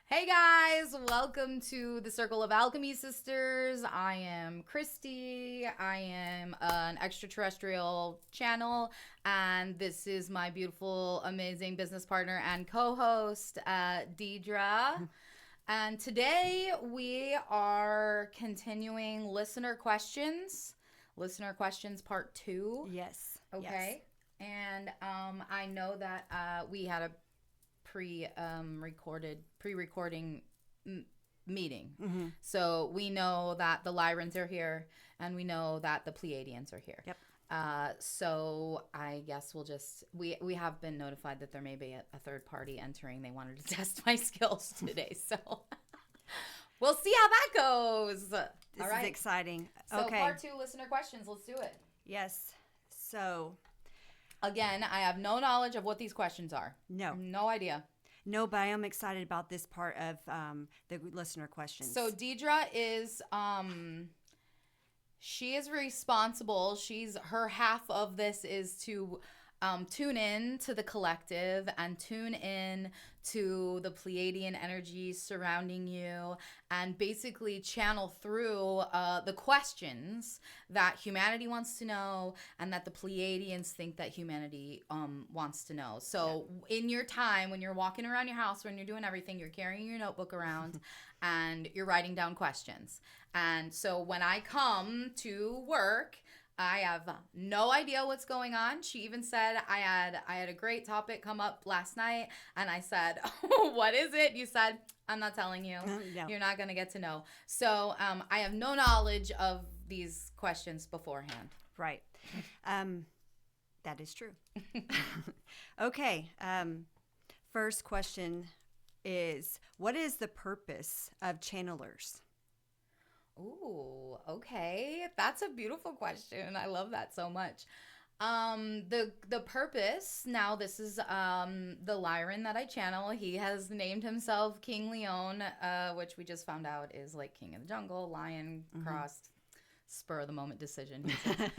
Hey guys, welcome to the Circle of Alchemy Sisters. I am Kristi. I am an extraterrestrial channel, and this is my beautiful, amazing business partner and co host, Dedra. And today we are continuing listener questions part two. Yes. Okay. And I know that we had a pre-recording meeting. Mm-hmm. So we know that the Lyrans are here, and we know that the Pleiadians are here. Yep. So I guess we have been notified that there may be a third party entering. They wanted to test my skills today, so we'll see how that goes. This All right. is exciting. So Okay. part two, listener questions. Let's do it. Yes. So, Again, I have no knowledge of what these questions are. No idea. no, but I am excited about this part of the listener questions. So Dedra is she is responsible. Her half of this is to tune in to the collective and tune in to the Pleiadian energy surrounding you and basically channel through the questions that humanity wants to know and that the Pleiadians think that humanity wants to know. So in your time, when you're walking around your house, when you're doing everything, you're carrying your notebook around and you're writing down questions. And so when I come to work, I have no idea what's going on. She even said I had a great topic come up last night, and I said, oh, "What is it?" You said, "I'm not telling you. No. You're not gonna get to know." So I have no knowledge of these questions beforehand. Right. That is true. Okay. First question is, what is the purpose of channelers? Ooh, okay. That's a beautiful question. I love that so much. The purpose, now this is the Lyran that I channel. He has named himself King Leon, which we just found out is like King of the Jungle, Lion crossed, spur of the moment decision. He says.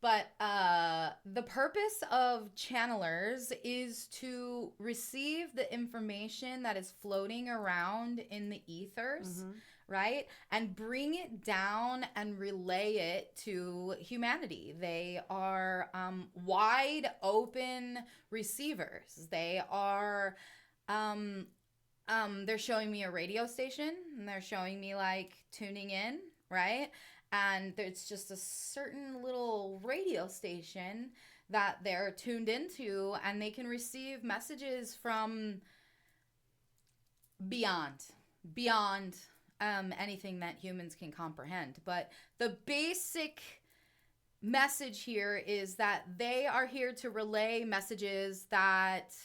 But the purpose of channelers is to receive the information that is floating around in the ethers, right? And bring it down and relay it to humanity. They are wide open receivers. They are. They're showing me a radio station and they're showing me like tuning in, right? And it's just a certain little radio station that they're tuned into, and they can receive messages from beyond anything that humans can comprehend. But the basic message here is that they are here to relay messages that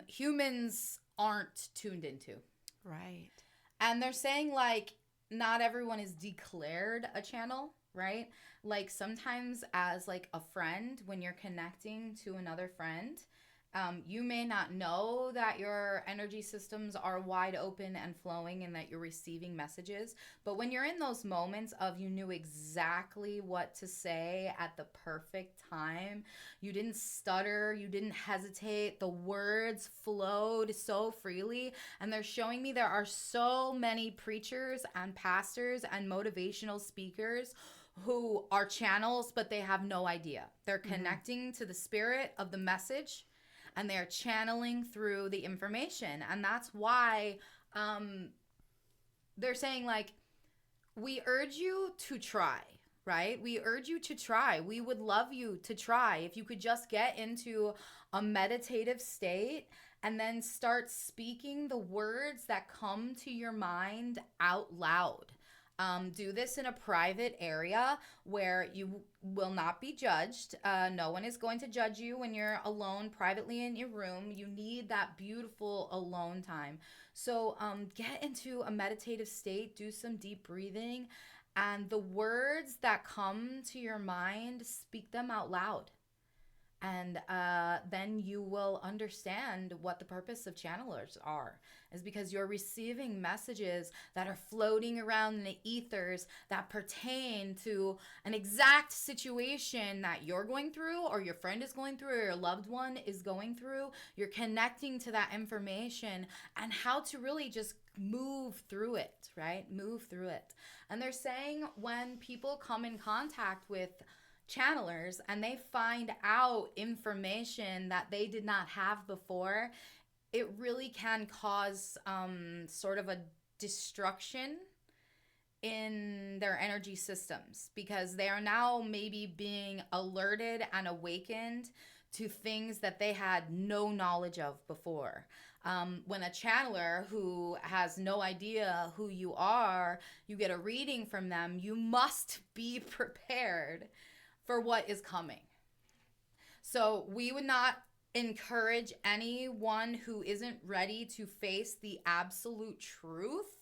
humans aren't tuned into. Right. And they're saying like not everyone is declared a channel, right? Like sometimes as like a friend, when you're connecting to another friend, you may not know that your energy systems are wide open and flowing and that you're receiving messages. But when you're in those moments of you knew exactly what to say at the perfect time, you didn't stutter, you didn't hesitate, the words flowed so freely. And they're showing me there are so many preachers and pastors and motivational speakers who are channels, but they have no idea. They're connecting to the spirit of the message and they're channeling through the information. And that's why they're saying, like, we urge you to try, right? We urge you to try. We would love you to try. If you could just get into a meditative state and then start speaking the words that come to your mind out loud. Do this in a private area where you will not be judged. No one is going to judge you when you're alone privately in your room. You need that beautiful alone time. So get into a meditative state, do some deep breathing, and the words that come to your mind, speak them out loud. And then you will understand what the purpose of channelers are, is because you're receiving messages that are floating around in the ethers that pertain to an exact situation that you're going through, or your friend is going through, or your loved one is going through. You're connecting to that information and how to really just move through it, right? Move through it. And they're saying when people come in contact with channelers and they find out information that they did not have before, it really can cause sort of a destruction in their energy systems, because they are now maybe being alerted and awakened to things that they had no knowledge of before. When a channeler who has no idea who you are, you get a reading from them, you must be prepared for what is coming. So we would not encourage anyone who isn't ready to face the absolute truth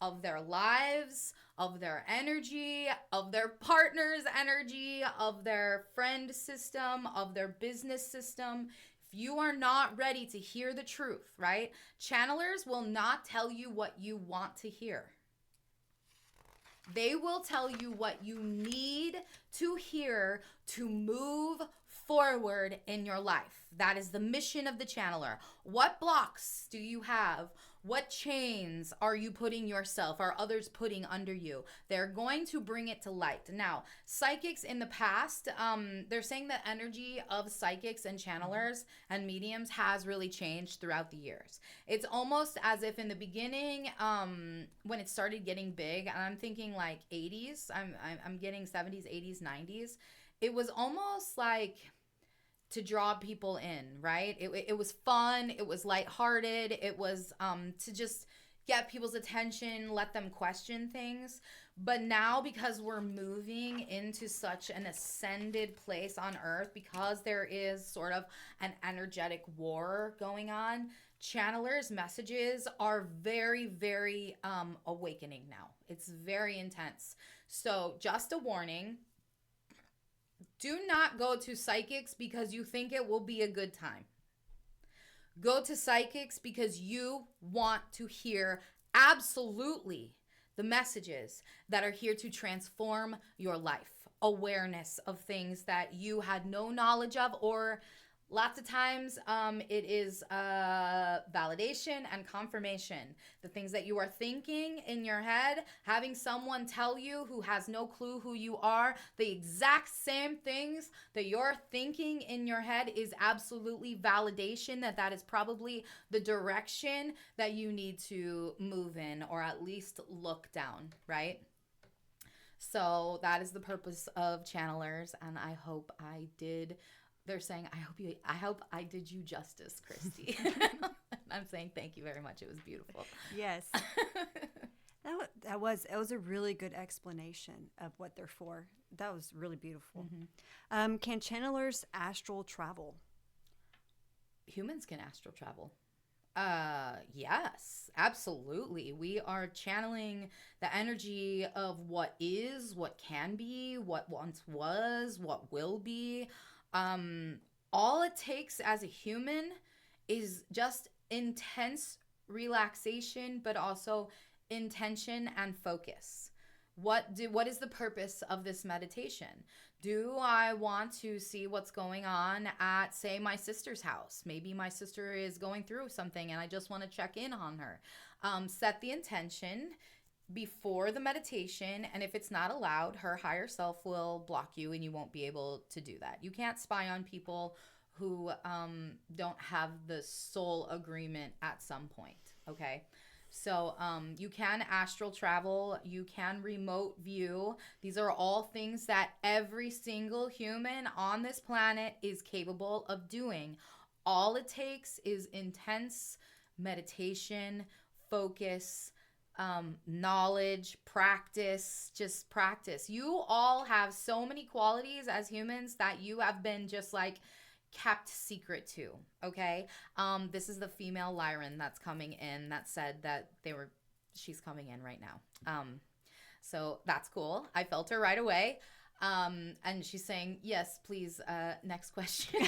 of their lives, of their energy, of their partner's energy, of their friend system, of their business system. If you are not ready to hear the truth, right? Channelers will not tell you what you want to hear. They will tell you what you need to hear to move forward in your life. That is the mission of the channeler. What blocks do you have? What chains are you putting yourself? Are others putting under you? They're going to bring it to light. Now, psychics in the past, they're saying that energy of psychics and channelers and mediums has really changed throughout the years. It's almost as if in the beginning, when it started getting big, and I'm thinking like 80s, I'm getting 70s, 80s, 90s. It was almost like to draw people in, right? It was fun. It was lighthearted. It was to just get people's attention, let them question things. But now, because we're moving into such an ascended place on Earth, because there is sort of an energetic war going on, channelers' messages are very, very awakening now. It's very intense. So just a warning. Do not go to psychics because you think it will be a good time. Go to psychics because you want to hear absolutely the messages that are here to transform your life. Awareness of things that you had no knowledge of, or lots of times it is validation and confirmation. The things that you are thinking in your head, having someone tell you who has no clue who you are, the exact same things that you're thinking in your head is absolutely validation that that is probably the direction that you need to move in, or at least look down, right? So that is the purpose of channelers, and I hope I did. They're saying, I hope I did you justice, Kristi. I'm saying thank you very much. It was beautiful. Yes. It was a really good explanation of what they're for. That was really beautiful. Mm-hmm. Can channelers astral travel? Humans can astral travel. Yes, absolutely. We are channeling the energy of what is, what can be, what once was, what will be. All it takes as a human is just intense relaxation, but also intention and focus. What is the purpose of this meditation? Do I want to see what's going on at, say, my sister's house? Maybe my sister is going through something and I just want to check in on her. Set the intention before the meditation, and if it's not allowed, her higher self will block you and you won't be able to do that. You can't spy on people who don't have the soul agreement at some point, okay? So you can astral travel, you can remote view. These are all things that every single human on this planet is capable of doing. All it takes is intense meditation, focus, knowledge, practice, just practice. You all have so many qualities as humans that you have been just like kept secret to, okay? This is the female Lyran that's coming in that said that she's coming in right now. So that's cool. I felt her right away. And she's saying, yes, please, next question.